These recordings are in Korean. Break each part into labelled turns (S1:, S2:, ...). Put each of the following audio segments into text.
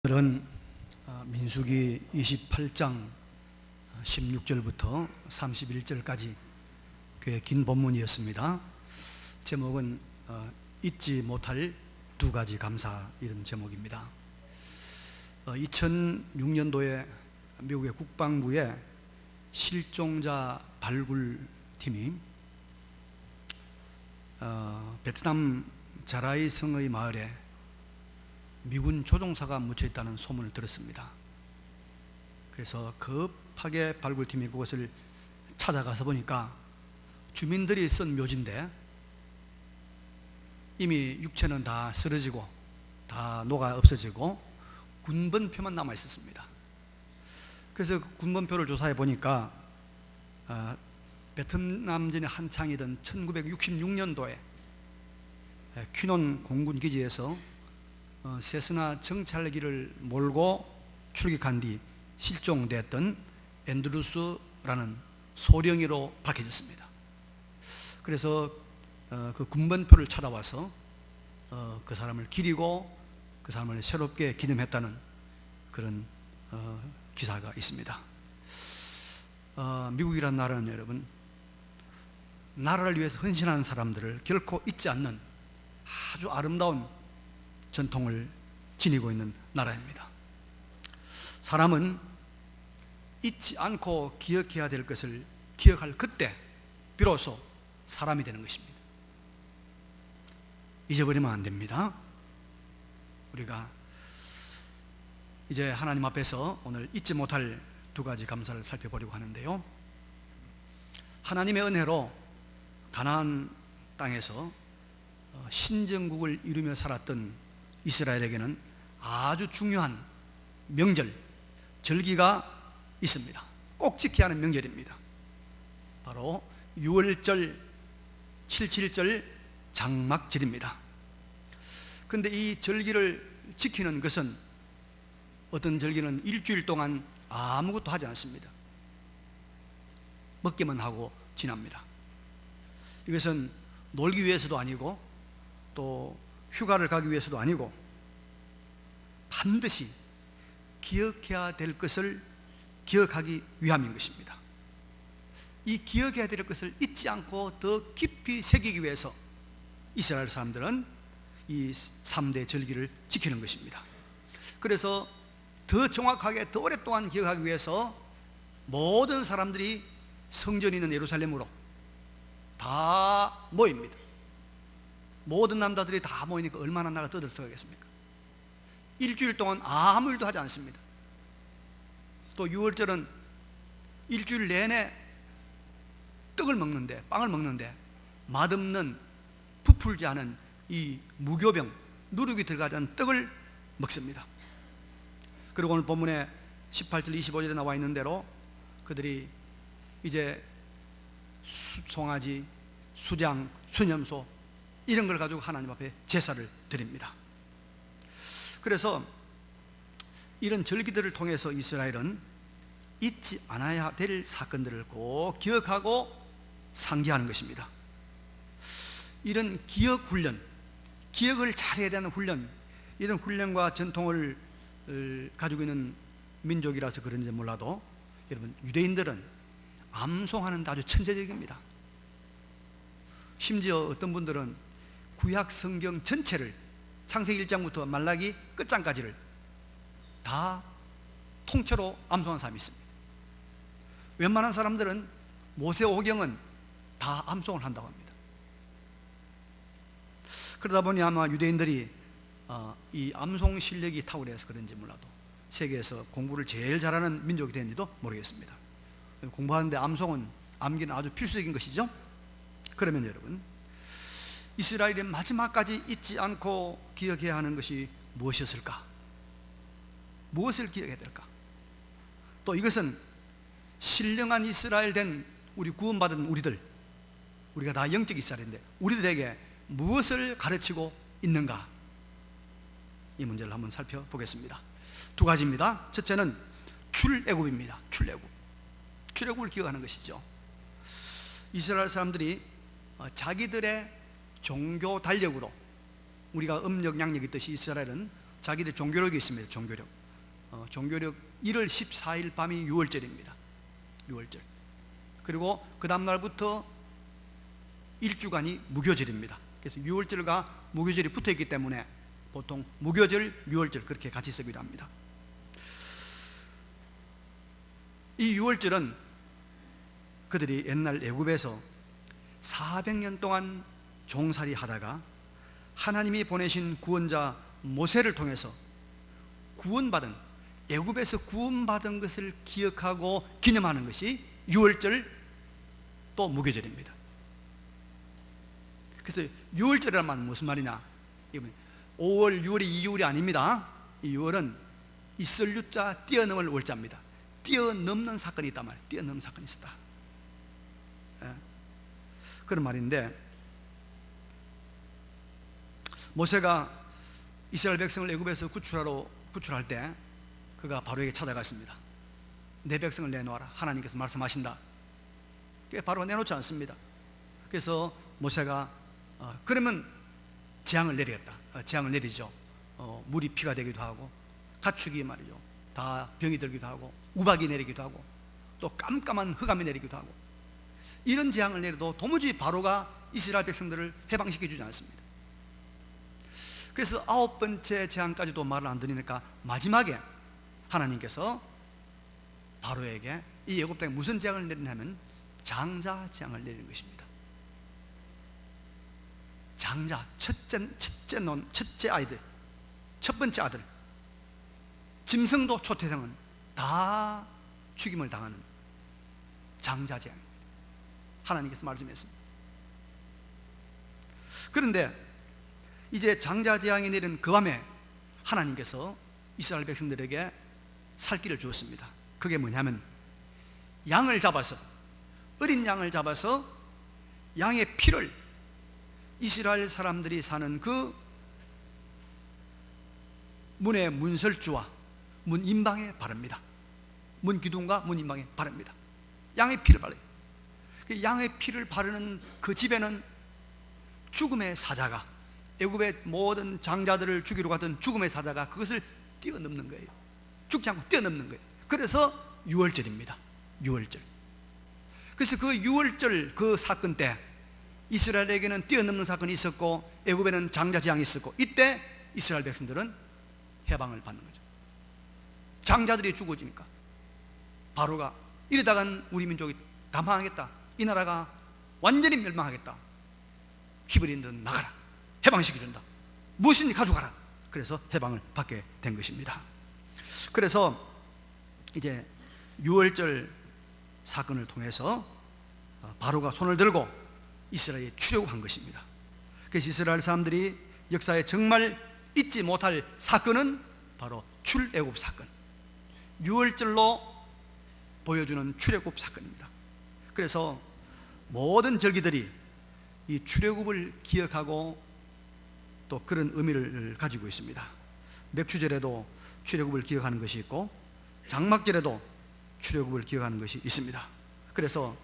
S1: 오늘은 민수기 28장 16절부터 31절까지 꽤 긴 본문이었습니다. 제목은 잊지 못할 두 가지 감사, 이런 제목입니다. 2006년도에 미국의 국방부의 실종자 발굴팀이 베트남 자라이 성의 마을에 미군 조종사가 묻혀 있다는 소문을 들었습니다. 그래서 급하게 발굴팀이 그곳을 찾아가서 보니까 주민들이 쓴 묘지인데 이미 육체는 다 쓰러지고 다 녹아 없어지고 군번표만 남아 있었습니다. 그래서 그 군번표를 조사해 보니까 베트남전이 한창이던 1966년도에 퀴논 공군기지에서 세스나 정찰기를 몰고 출격한 뒤 실종됐던 앤드루스라는 소령이로 밝혀졌습니다. 그래서 그 군번표를 찾아와서 그 사람을 기리고 그 사람을 새롭게 기념했다는 그런 기사가 있습니다. 미국이란 나라는 여러분, 나라를 위해서 헌신하는 사람들을 결코 잊지 않는 아주 아름다운 전통을 지니고 있는 나라입니다. 사람은 잊지 않고 기억해야 될 것을 기억할 그때 비로소 사람이 되는 것입니다. 잊어버리면 안 됩니다. 우리가 이제 하나님 앞에서 오늘 잊지 못할 두 가지 감사를 살펴보려고 하는데요, 하나님의 은혜로 가나안 땅에서 신정국을 이루며 살았던 이스라엘에게는 아주 중요한 명절, 절기가 있습니다. 꼭 지켜야 하는 명절입니다. 바로 6월절, 77절 장막절입니다. 그런데 이 절기를 지키는 것은 어떤 절기는 일주일 동안 아무것도 하지 않습니다. 먹기만 하고 지납니다. 이것은 놀기 위해서도 아니고 또 휴가를 가기 위해서도 아니고 반드시 기억해야 될 것을 기억하기 위함인 것입니다. 이 기억해야 될 것을 잊지 않고 더 깊이 새기기 위해서 이스라엘 사람들은 이 3대 절기를 지키는 것입니다. 그래서 더 정확하게 더 오랫동안 기억하기 위해서 모든 사람들이 성전이 있는 예루살렘으로 다 모입니다. 모든 남자들이 다 모이니까 얼마나 나가 떠들썩하겠습니까? 일주일 동안 아무 일도 하지 않습니다. 또 6월절은 일주일 내내 떡을 먹는데, 빵을 먹는데 맛없는 부풀지 않은 이 무교병, 누룩이 들어가지 않은 떡을 먹습니다. 그리고 오늘 본문에 18절 25절에 나와 있는 대로 그들이 이제 송아지, 수장, 수염소 이런 걸 가지고 하나님 앞에 제사를 드립니다. 그래서 이런 절기들을 통해서 이스라엘은 잊지 않아야 될 사건들을 꼭 기억하고 상기하는 것입니다. 이런 기억 훈련, 기억을 잘해야 되는 훈련, 이런 훈련과 전통을 가지고 있는 민족이라서 그런지 몰라도 여러분, 유대인들은 암송하는 데 아주 천재적입니다. 심지어 어떤 분들은 구약 성경 전체를, 창세기 1장부터 말라기 끝장까지를 다 통째로 암송한 사람이 있습니다. 웬만한 사람들은 모세오경은 다 암송을 한다고 합니다. 그러다 보니 아마 유대인들이 이 암송 실력이 탁월해서 그런지 몰라도 세계에서 공부를 제일 잘하는 민족이 되는지도 모르겠습니다. 공부하는데 암송은, 암기는 아주 필수적인 것이죠. 그러면 여러분, 이스라엘의 마지막까지 잊지 않고 기억해야 하는 것이 무엇이었을까? 무엇을 기억해야 될까? 또 이것은 신령한 이스라엘 된 우리 구원받은 우리들, 우리가 다 영적 이스라엘인데 우리들에게 무엇을 가르치고 있는가? 이 문제를 한번 살펴보겠습니다. 두 가지입니다. 첫째는 출애굽입니다. 출애굽을 기억하는 것이죠. 이스라엘 사람들이 자기들의 종교 달력으로, 우리가 음력 양력이 있듯이 이스라엘은 자기들 종교력이 있습니다. 종교력. 종교력 1월 14일 밤이 6월절입니다. 6월절. 그리고 그 다음 날부터 일주간이 무교절입니다. 그래서 6월절과 무교절이 붙어 있기 때문에 보통 무교절, 6월절 그렇게 같이 쓰기도 합니다. 이 6월절은 그들이 옛날 애굽에서 400년 동안 종살이 하다가 하나님이 보내신 구원자 모세를 통해서 구원받은, 애굽에서 구원받은 것을 기억하고 기념하는 것이 6월절 또 무교절입니다. 그래서 6월절이란 말은 무슨 말이냐? 5월, 6월이 2월이 아닙니다. 이 6월은 이설유자 뛰어넘을 월자입니다. 뛰어넘는 사건이 있단 말이에요. 뛰어넘는 사건이 있었다. 그런 말인데, 모세가 이스라엘 백성을 애굽에서 구출할 때 그가 바로에게 찾아갔습니다. 내 백성을 내놓아라. 하나님께서 말씀하신다. 바로가 내놓지 않습니다. 그래서 모세가 그러면 재앙을 내리겠다. 재앙을 내리죠. 물이 피가 되기도 하고, 가축이 말이죠, 다 병이 들기도 하고, 우박이 내리기도 하고, 또 깜깜한 흑암이 내리기도 하고, 이런 재앙을 내려도 도무지 바로가 이스라엘 백성들을 해방시켜 주지 않습니다. 그래서 9번째 재앙까지도 말을 안 들으니까 마지막에 하나님께서 바로에게 이 애굽 땅에 무슨 재앙을 내리냐면 장자 재앙을 내리는 것입니다. 장자, 첫째 아이들, 첫 번째 아들, 짐승도 초태생은 다 죽임을 당하는 장자 재앙입니다. 하나님께서 말씀했습니다. 그런데 이제 장자 재앙이 내린 그 밤에 하나님께서 이스라엘 백성들에게 살 길을 주었습니다. 그게 뭐냐면 양을 잡아서, 어린 양을 잡아서 양의 피를 이스라엘 사람들이 사는 그 문의 문설주와 문 인방에 바릅니다. 문 기둥과 문 인방에 바릅니다. 양의 피를 바르요. 그 양의 피를 바르는 그 집에는 죽음의 사자가, 애굽의 모든 장자들을 죽이러 갔던 죽음의 사자가 그것을 뛰어넘는 거예요. 죽지 않고 뛰어넘는 거예요. 그래서 6월절입니다. 6월절. 그래서 그 6월절 그 사건 때 이스라엘에게는 뛰어넘는 사건이 있었고 애굽에는 장자 재앙이 있었고, 이때 이스라엘 백성들은 해방을 받는 거죠. 장자들이 죽어지니까 바로가 이러다간 우리 민족이 다 망하겠다, 이 나라가 완전히 멸망하겠다, 히브리인들은 나가라, 해방시켜준다, 무엇인지 가져가라. 그래서 해방을 받게 된 것입니다. 그래서 이제 6월절 사건을 통해서 바로가 손을 들고 이스라엘에 출애굽한 것입니다. 그래서 이스라엘 사람들이 역사에 정말 잊지 못할 사건은 바로 출애굽 사건, 6월절로 보여주는 출애굽 사건입니다. 그래서 모든 절기들이 이 출애굽을 기억하고 또 그런 의미를 가지고 있습니다. 맥주절에도 출애굽을 기억하는 것이 있고, 장막절에도 출애굽을 기억하는 것이 있습니다. 그래서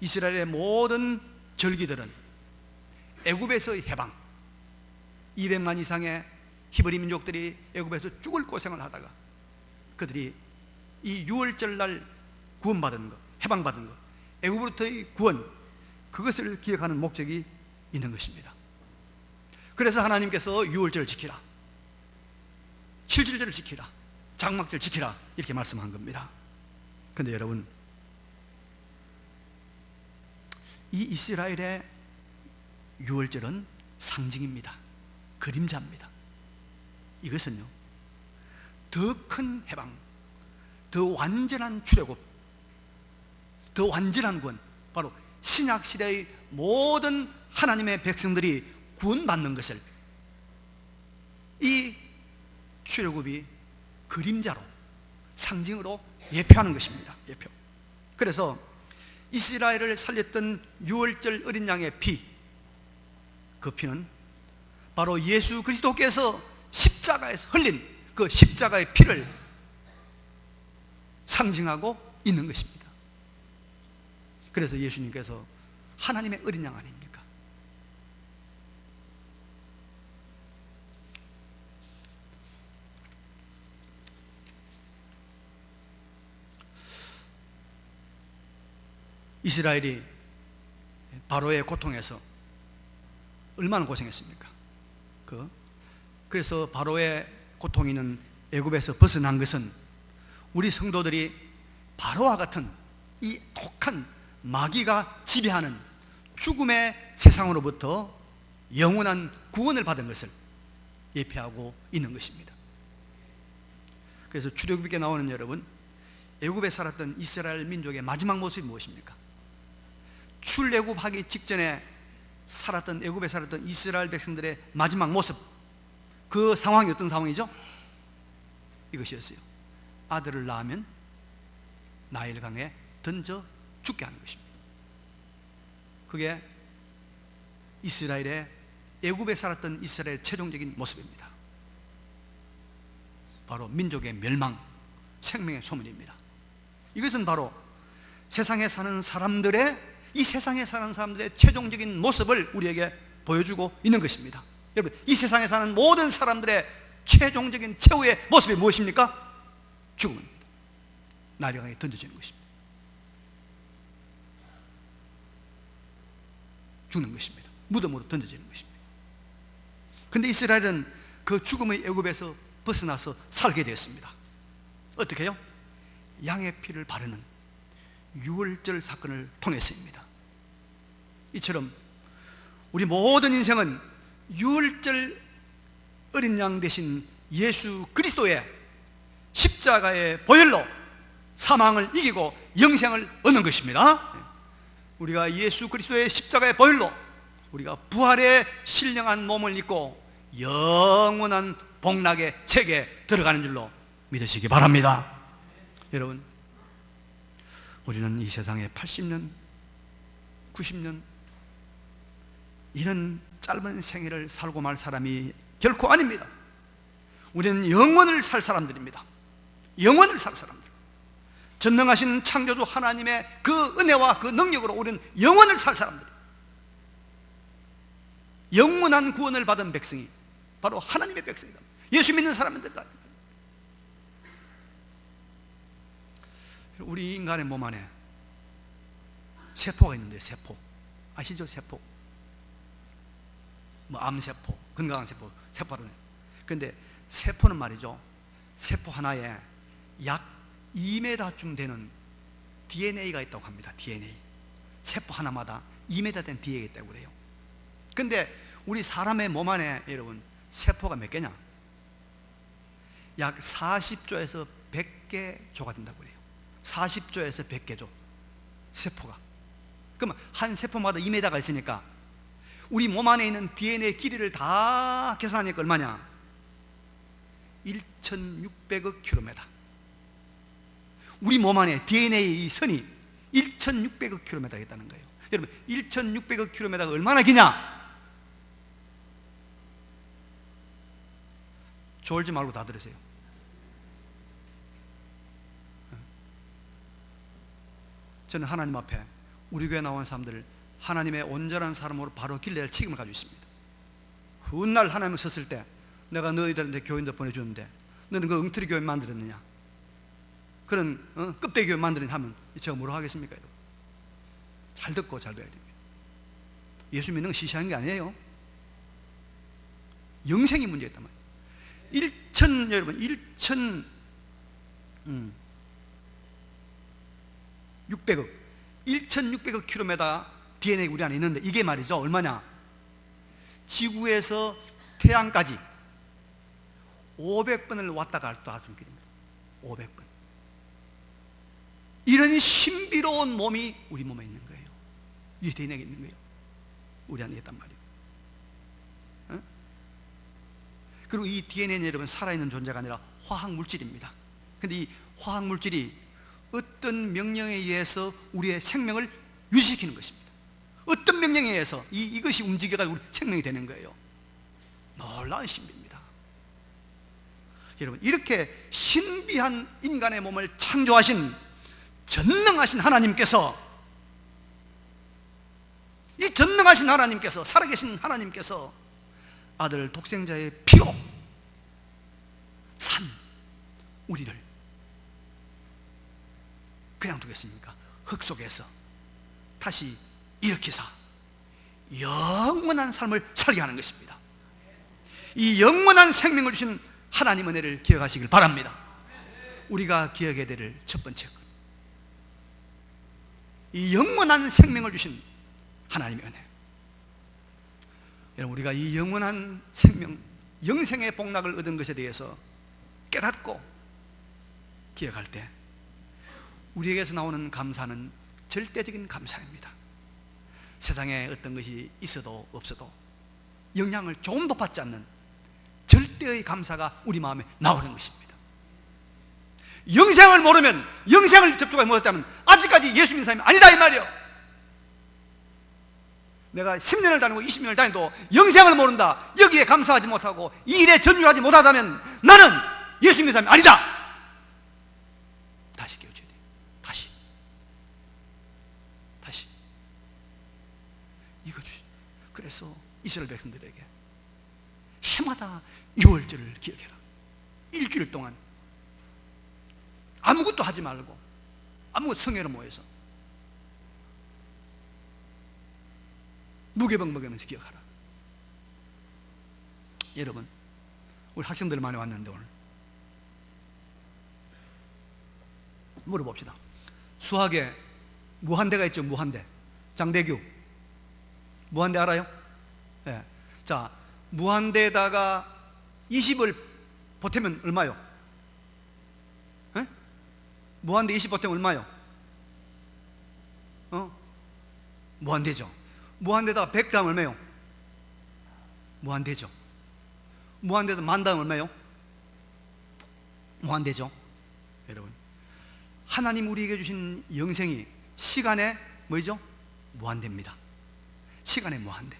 S1: 이스라엘의 모든 절기들은 애굽에서의 해방, 200만 이상의 히브리 민족들이 애굽에서 죽을 고생을 하다가 그들이 이 6월절 날 구원받은 것, 해방받은 것, 애굽으로부터의 구원, 그것을 기억하는 목적이 있는 것입니다. 그래서 하나님께서 6월절을 지키라, 7절절을 지키라, 장막절 지키라, 이렇게 말씀한 겁니다. 그런데 여러분, 이 이스라엘의 6월절은 상징입니다. 그림자입니다. 이것은요, 더 큰 해방, 더 완전한 출애굽, 더 완전한 구원, 바로 신약시대의 모든 하나님의 백성들이 구원받는 것을 이 출애굽이 그림자로, 상징으로 예표하는 것입니다. 예표. 그래서 이스라엘을 살렸던 6월절 어린 양의 피, 그 피는 바로 예수 그리스도께서 십자가에서 흘린 그 십자가의 피를 상징하고 있는 것입니다. 그래서 예수님께서 하나님의 어린 양 아닙니까? 이스라엘이 바로의 고통에서 얼마나 고생했습니까? 그래서 바로의 고통이 있는 애굽에서 벗어난 것은 우리 성도들이 바로와 같은 이 독한 마귀가 지배하는 죽음의 세상으로부터 영원한 구원을 받은 것을 예표하고 있는 것입니다. 그래서 출애굽기에 나오는 여러분, 애굽에 살았던 이스라엘 민족의 마지막 모습이 무엇입니까? 출애굽하기 직전에 살았던 애굽에 살았던 이스라엘 백성들의 마지막 모습, 그 상황이 어떤 상황이죠? 이것이었어요. 아들을 낳으면 나일강에 던져 죽게 하는 것입니다. 그게 이스라엘의, 애굽에 살았던 이스라엘의 최종적인 모습입니다. 바로 민족의 멸망, 생명의 소멸입니다. 이것은 바로 세상에 사는 사람들의, 이 세상에 사는 사람들의 최종적인 모습을 우리에게 보여주고 있는 것입니다. 여러분, 이 세상에 사는 모든 사람들의 최종적인 최후의 모습이 무엇입니까? 죽음입니다. 나일강에 던져지는 것입니다. 죽는 것입니다. 무덤으로 던져지는 것입니다. 그런데 이스라엘은 그 죽음의 애굽에서 벗어나서 살게 되었습니다. 어떻게 해요? 양의 피를 바르는 유월절 사건을 통해서입니다. 이처럼 우리 모든 인생은 유월절 어린 양 대신 예수 그리스도의 십자가의 보혈로 사망을 이기고 영생을 얻는 것입니다. 우리가 예수 그리스도의 십자가의 보혈로 우리가 부활의 신령한 몸을 입고 영원한 복락의 책에 들어가는 줄로 믿으시기 바랍니다. 여러분, 우리는 이 세상에 80년, 90년 이런 짧은 생애를 살고 말 사람이 결코 아닙니다. 우리는 영원을 살 사람들입니다. 영원을 살 사람들. 전능하신 창조주 하나님의 그 은혜와 그 능력으로 우리는 영원을 살 사람들, 영원한 구원을 받은 백성이 바로 하나님의 백성이다. 예수 믿는 사람들다. 우리 인간의 몸 안에 세포가 있는데, 세포 아시죠? 세포, 뭐 암세포, 건강한 세포, 세포라는. 그런데 세포는 말이죠, 세포 하나에 약 2m쯤 되는 DNA가 있다고 합니다. DNA. 세포 하나마다 2m 된 DNA가 있다고 그래요. 근데 우리 사람의 몸 안에 여러분 세포가 몇 개냐? 약 40조에서 100개 조가 된다고 그래요. 40조에서 100개 조 세포가. 그러면 한 세포마다 2m가 있으니까 우리 몸 안에 있는 DNA 길이를 다 계산하니까 얼마냐? 1600억 킬로미터. 우리 몸 안에 DNA 선이 1600억 킬로미터가 있다는 거예요. 여러분, 1600억 킬로미터가 얼마나 기냐? 졸지 말고 다 들으세요. 저는 하나님 앞에 우리 교회 나온 사람들을 하나님의 온전한 사람으로 바로 길러야 책임을 가지고 있습니다. 훗날 하나님을 섰을 때 내가 너희들한테 교인들 보내주는데 너는 그 엉터리 교회 만들었느냐, 그런 껍데기 교회 만들었느냐 하면 제가 뭐라고 하겠습니까? 여러분? 잘 듣고 잘 돼야 됩니다. 예수 믿는 건 시시한 게 아니에요. 영생이 문제였단 말이에요. 여러분 1600억 킬로미터 DNA 우리 안에 있는데, 이게 말이죠 얼마냐? 지구에서 태양까지 500번을 왔다 갔다 하는 길입니다. 500번. 이런 신비로운 몸이 우리 몸에 있는 거예요. 이 DNA가 있는 거예요. 우리 안에 있단 말이에요. 그리고 이 DNA는 여러분 살아있는 존재가 아니라 화학물질입니다. 그런데 이 화학물질이 어떤 명령에 의해서 우리의 생명을 유지시키는 것입니다. 어떤 명령에 의해서 이것이 움직여가지고 우리 생명이 되는 거예요. 놀라운 신비입니다. 여러분, 이렇게 신비한 인간의 몸을 창조하신 전능하신 하나님께서, 이 전능하신 하나님께서, 살아계신 하나님께서 아들 독생자의 피로 산 우리를 그냥 두겠습니까? 흙 속에서 다시 일으키사 영원한 삶을 살게 하는 것입니다. 이 영원한 생명을 주신 하나님 은혜를 기억하시길 바랍니다. 우리가 기억해야 될 첫 번째 것, 이 영원한 생명을 주신 하나님의 은혜. 여러분, 우리가 이 영원한 생명, 영생의 복락을 얻은 것에 대해서 깨닫고 기억할 때 우리에게서 나오는 감사는 절대적인 감사입니다. 세상에 어떤 것이 있어도 없어도 영향을 조금도 받지 않는 절대의 감사가 우리 마음에 나오는 것입니다. 영생을 모르면, 영생을 접촉하지 못했다면 아직까지 예수 믿는 사람이 아니다 이 말이에요. 내가 10년을 다니고 20년을 다녀도 영생을 모른다, 여기에 감사하지 못하고 이 일에 전율하지 못하다면 나는 예수 믿는 사람이 아니다. 다시 깨워줘야 돼. 다시 이거 주시. 그래서 이스라엘 백성들에게 해마다 6월절을 기억해라. 일주일 동안 아무것도 하지 말고 아무것도 성회로 모여서 무게병 먹으면서 기억하라. 여러분, 우리 학생들 많이 왔는데 오늘 물어봅시다. 수학에 무한대가 있죠. 무한대. 장대규 무한대 알아요? 네. 자, 무한대에다가 20을 보태면 얼마요? 네? 무한대 20 보태면 얼마요? 무한대죠. 무한대에다가 100 다음 얼마요? 무한대죠. 무한대에다 10,000 다음 얼마요? 무한대죠. 여러분, 하나님 우리에게 주신 영생이 시간에 뭐죠? 무한대입니다. 시간의 무한대.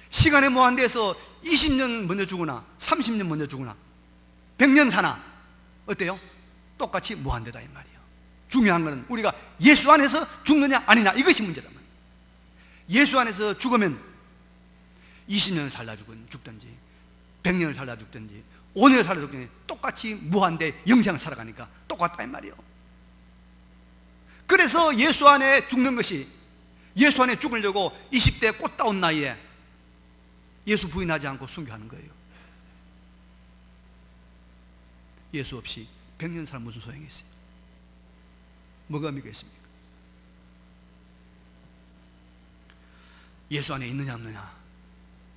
S1: 시간의 무한대에서 20년 먼저 죽으나 30년 먼저 죽으나 100년 사나 어때요? 똑같이 무한대다 이 말이에요. 중요한 것은 우리가 예수 안에서 죽느냐 아니냐, 이것이 문제다. 예수 안에서 죽으면 20년을 살다 죽든지 100년을 살다 죽든지 5년을 살다 죽든지 똑같이 무한대 영생을 살아가니까 똑같다 이 말이에요. 그래서 예수 안에 죽는 것이, 예수 안에 죽으려고 20대 꽃다운 나이에 예수 부인하지 않고 순교하는 거예요. 예수 없이 100년 살면 무슨 소용이 있어요? 뭐가 의미가 있습니까? 예수 안에 있느냐 없느냐,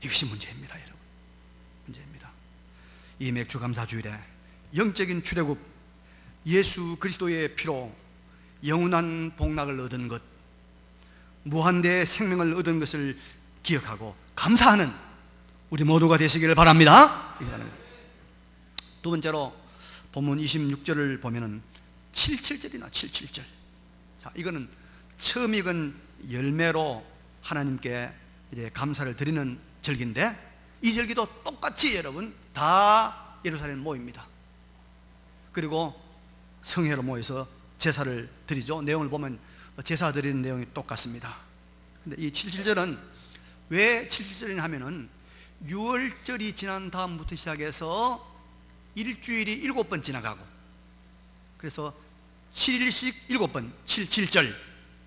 S1: 이것이 문제입니다. 여러분, 문제입니다. 이 맥주 감사 주일에 영적인 출애굽, 예수 그리스도의 피로 영원한 복락을 얻은 것, 무한대의 생명을 얻은 것을 기억하고 감사하는 우리 모두가 되시기를 바랍니다. 두 번째로 본문 26절을 보면은 77절이나 77절. 자, 이거는 처음 익은 열매로 하나님께 이제 감사를 드리는 절기인데, 이 절기도 똑같이 여러분 다 예루살렘 모입니다. 그리고 성회로 모여서 제사를 드리죠. 내용을 보면 제사 드리는 내용이 똑같습니다. 근데 이 77절은 왜 77절이냐 하면은 6월절이 지난 다음부터 시작해서 일주일이 7번 지나가고, 그래서 7일씩 7번, 77절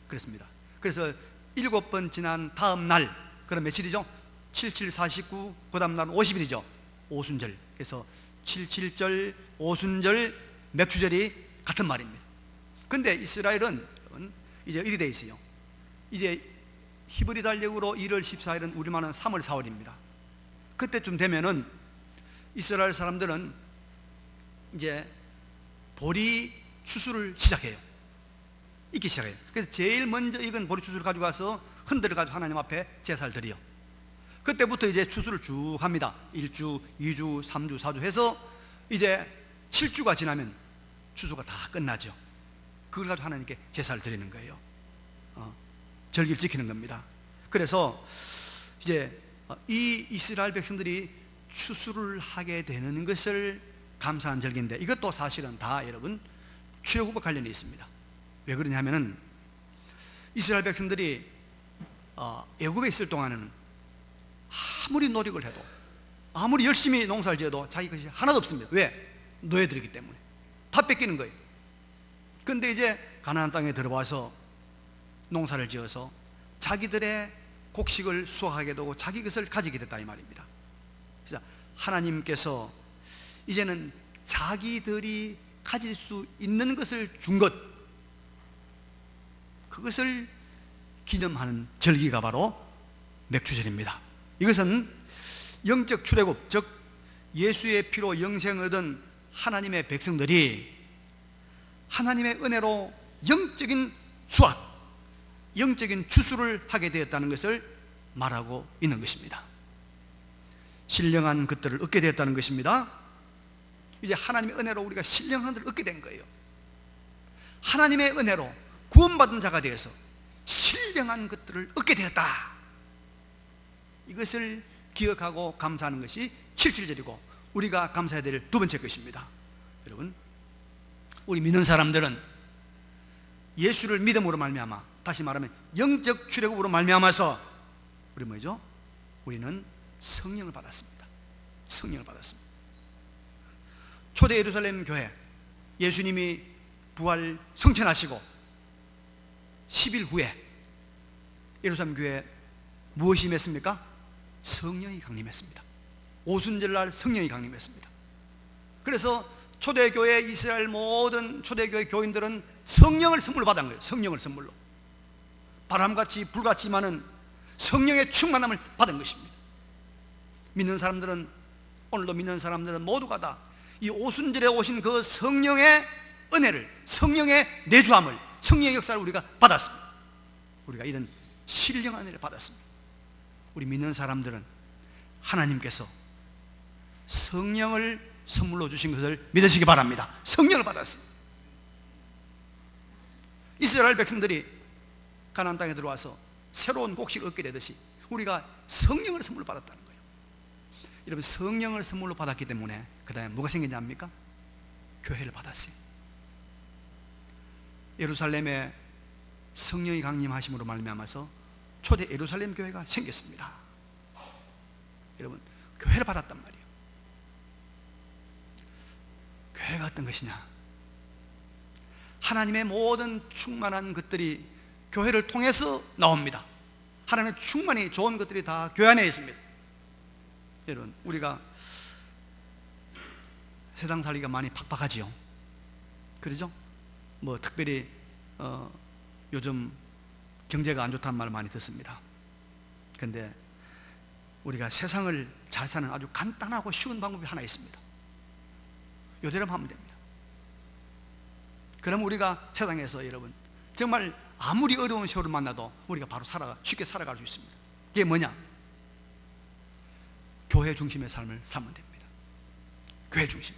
S1: 그렇습니다. 그래서 7번 지난 다음 날, 그럼 며칠이죠? 77, 49, 그 다음 날은 50일이죠. 오순절. 그래서 77절, 오순절, 맥주절이 같은 말입니다. 근데 이스라엘은 이제 이리 돼 있어요. 이제 히브리 달력으로 1월 14일은 우리만은 3월 4월입니다. 그때쯤 되면은 이스라엘 사람들은 이제 보리 추수를 시작해요. 익기 시작해요. 그래서 제일 먼저 익은 보리 추수를 가지고 가서 흔들어 가지고 하나님 앞에 제사를 드려요. 그때부터 이제 추수를 쭉 합니다. 1주, 2주, 3주, 4주 해서 이제 7주가 지나면 추수가 다 끝나죠. 그걸 가지고 하나님께 제사를 드리는 거예요. 절기를 지키는 겁니다. 그래서 이제 이 이스라엘 백성들이 추수를 하게 되는 것을 감사하는 절기인데, 이것도 사실은 다 여러분 출애굽과 관련이 있습니다. 왜 그러냐면은 이스라엘 백성들이 애굽에 있을 동안에는 아무리 노력을 해도, 아무리 열심히 농사를 지어도 자기 것이 하나도 없습니다. 왜? 노예들이기 때문에 다 뺏기는 거예요. 근데 이제 가나안 땅에 들어와서 농사를 지어서 자기들의 곡식을 수확하게 되고 자기 것을 가지게 됐다 이 말입니다. 그래서 하나님께서 이제는 자기들이 가질 수 있는 것을 준 것, 그것을 기념하는 절기가 바로 맥주절입니다. 이것은 영적 출애굽, 즉 예수의 피로 영생을 얻은 하나님의 백성들이 하나님의 은혜로 영적인 수확, 영적인 추수를 하게 되었다는 것을 말하고 있는 것입니다. 신령한 것들을 얻게 되었다는 것입니다. 이제 하나님의 은혜로 우리가 신령한 것을 얻게 된 거예요. 하나님의 은혜로 구원받은 자가 되어서 신령한 것들을 얻게 되었다. 이것을 기억하고 감사하는 것이 7.7절이고 우리가 감사해야 될 두 번째 것입니다. 여러분, 우리 믿는 사람들은 예수를 믿음으로 말미암아, 다시 말하면 영적 출애굽으로 말미암아서 우리 뭐죠? 우리는 성령을 받았습니다. 성령을 받았습니다. 초대 예루살렘 교회, 예수님이 부활 성천하시고 10일 후에 예루살렘 교회에 무엇이 임했습니까? 성령이 강림했습니다. 오순절날 성령이 강림했습니다. 그래서 초대교회, 이스라엘 모든 초대교회 교인들은 성령을 선물로 받은 거예요. 성령을 선물로. 바람같이 불같지만은 성령의 충만함을 받은 것입니다. 믿는 사람들은, 오늘도 믿는 사람들은 모두가 다 이 오순절에 오신 그 성령의 은혜를, 성령의 내주함을, 성령의 역사를 우리가 받았습니다. 우리가 이런 신령한 은혜를 받았습니다. 우리 믿는 사람들은 하나님께서 성령을 선물로 주신 것을 믿으시기 바랍니다. 성령을 받았습니다. 이스라엘 백성들이 가나안 땅에 들어와서 새로운 곡식을 얻게 되듯이 우리가 성령을 선물로 받았다는 거예요. 여러분, 성령을 선물로 받았기 때문에 그 다음에 뭐가 생겼냐 합니까? 교회를 받았어요. 예루살렘에 성령이 강림하심으로 말미암아서 초대 예루살렘 교회가 생겼습니다. 여러분, 교회를 받았단 말이에요. 교회가 어떤 것이냐? 하나님의 모든 충만한 것들이 교회를 통해서 나옵니다. 하나님의 충만히 좋은 것들이 다 교회 안에 있습니다. 여러분, 우리가 세상 살기가 많이 팍팍하지요. 그러죠? 뭐 특별히 요즘 경제가 안 좋다는 말 많이 듣습니다. 그런데 우리가 세상을 잘 사는 아주 간단하고 쉬운 방법이 하나 있습니다. 요대로 하면 됩니다. 그럼 우리가 세상에서 여러분 정말 아무리 어려운 시호를 만나도 우리가 바로 쉽게 살아갈 수 있습니다. 그게 뭐냐? 교회 중심의 삶을 살면 됩니다. 교회 중심.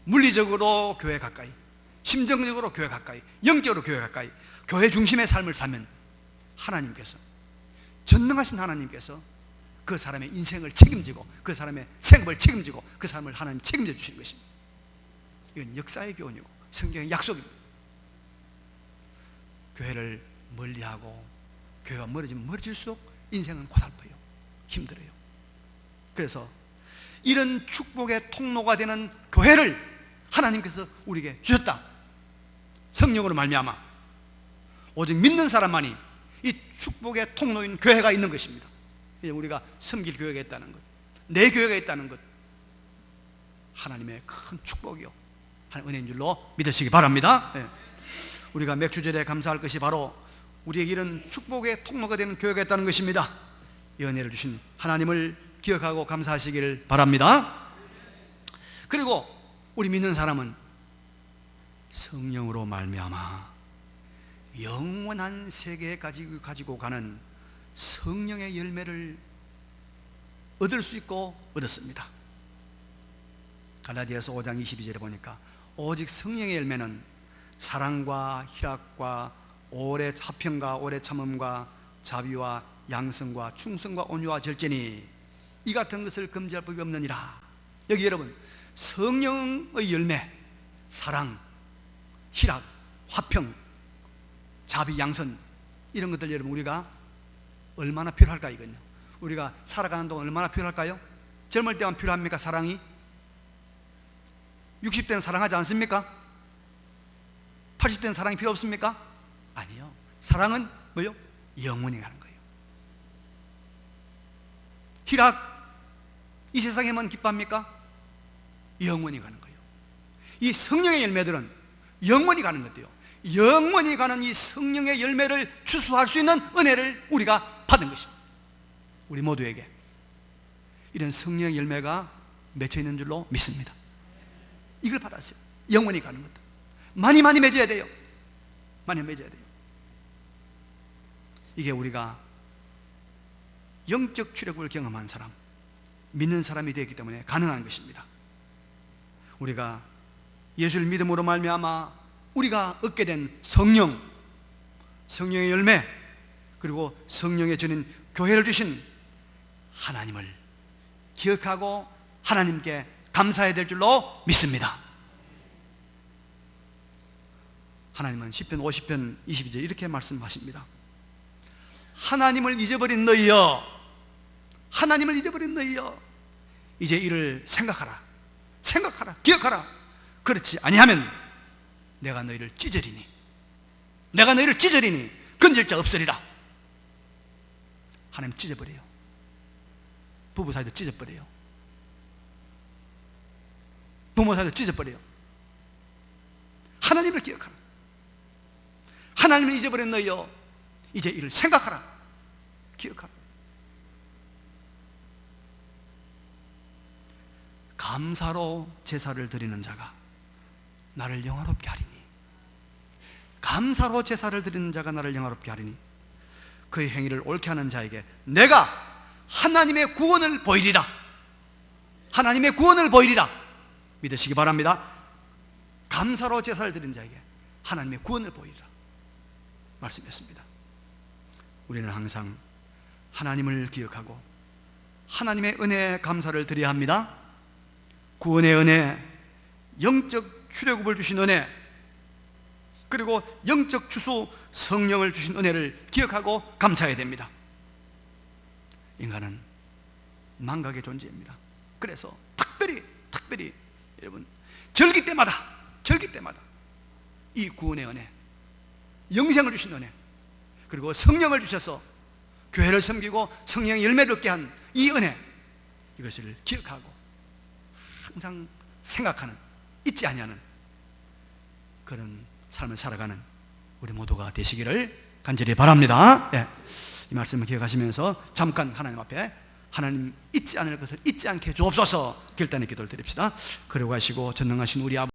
S1: 물리적으로 교회 가까이, 심정적으로 교회 가까이, 영적으로 교회 가까이, 교회 중심의 삶을 살면 하나님께서, 전능하신 하나님께서 그 사람의 인생을 책임지고 그 사람의 생업을 책임지고 그 사람을 하나님 책임져 주시는 것입니다. 이건 역사의 교훈이고 성경의 약속입니다. 교회를 멀리하고 교회가 멀어지면 멀어질수록 인생은 고달퍼요. 힘들어요. 그래서 이런 축복의 통로가 되는 교회를 하나님께서 우리에게 주셨다. 성령으로 말미암아 오직 믿는 사람만이 이 축복의 통로인 교회가 있는 것입니다. 우리가 섬길 교회가 있다는 것, 내 교회가 있다는 것, 하나님의 큰 축복이요, 하나님의 은혜인 줄로 믿으시기 바랍니다. 네. 우리가 맥주절에 감사할 것이 바로 우리에게 이런 축복의 통로가 되는 교회가 있다는 것입니다. 이 은혜를 주신 하나님을 기억하고 감사하시기를 바랍니다. 그리고 우리 믿는 사람은 성령으로 말미암아 영원한 세계까지 가지고 가는 성령의 열매를 얻을 수 있고 얻었습니다. 갈라디아서 5장 22절에 보니까 오직 성령의 열매는 사랑과 희락과 오래 화평과 오래 참음과 자비와 양성과 충성과 온유와 절제니 이 같은 것을 금지할 법이 없느니라. 여기 여러분, 성령의 열매, 사랑, 희락, 화평, 자비, 양선, 이런 것들 여러분 우리가 얼마나 필요할까 이건요. 우리가 살아가는 동안 얼마나 필요할까요? 젊을 때만 필요합니까? 사랑이? 60대는 사랑하지 않습니까? 80대는 사랑이 필요 없습니까? 아니요. 사랑은 뭐요? 영원히 가는 거예요. 희락, 이 세상에만 기뻐합니까? 영원히 가는 거예요. 이 성령의 열매들은 영원히 가는 것도요, 영원히 가는 이 성령의 열매를 추수할 수 있는 은혜를 우리가 받은 것입니다. 우리 모두에게 이런 성령의 열매가 맺혀 있는 줄로 믿습니다. 이걸 받았어요. 영원히 가는 것도 많이 맺어야 돼요. 많이 맺어야 돼요. 이게 우리가 영적 출애굽을 경험한 사람, 믿는 사람이 되었기 때문에 가능한 것입니다. 우리가 예수를 믿음으로 말미암아 우리가 얻게 된 성령, 성령의 열매, 그리고 성령의 전인 교회를 주신 하나님을 기억하고 하나님께 감사해야 될 줄로 믿습니다. 하나님은 시편 50편 22절 이렇게 말씀하십니다. 하나님을 잊어버린 너희여, 하나님을 잊어버린 너희여, 이제 이를 생각하라, 생각하라, 기억하라. 그렇지 아니하면 내가 너희를 찢으리니, 내가 너희를 찢으리니 건질 자 없으리라. 하나님 찢어버려요. 부부 사이도 찢어버려요. 부모 사이도 찢어버려요. 하나님을 기억하라. 하나님을 잊어버린 너희여, 이제 이를 생각하라, 기억하라. 감사로 제사를 드리는 자가 나를 영화롭게 하리니, 감사로 제사를 드리는 자가 나를 영화롭게 하리니 그의 행위를 옳게 하는 자에게 내가 하나님의 구원을 보이리라. 하나님의 구원을 보이리라. 믿으시기 바랍니다. 감사로 제사를 드리는 자에게 하나님의 구원을 보이리라 말씀했습니다. 우리는 항상 하나님을 기억하고 하나님의 은혜에 감사를 드려야 합니다. 구원의 은혜, 영적 출애굽을 주신 은혜, 그리고 영적 주소 성령을 주신 은혜를 기억하고 감사해야 됩니다. 인간은 망각의 존재입니다. 그래서 특별히 여러분 절기 때마다 이 구원의 은혜, 영생을 주신 은혜, 그리고 성령을 주셔서 교회를 섬기고 성령의 열매를 얻게 한 이 은혜, 이것을 기억하고 항상 생각하는, 잊지 아니하는 그런 삶을 살아가는 우리 모두가 되시기를 간절히 바랍니다. 네. 이 말씀을 기억하시면서 잠깐 하나님 앞에 하나님 잊지 않을 것을 잊지 않게 주옵소서 결단의 기도를 드립시다. 그러고 하시고 전능하신 우리 아버지,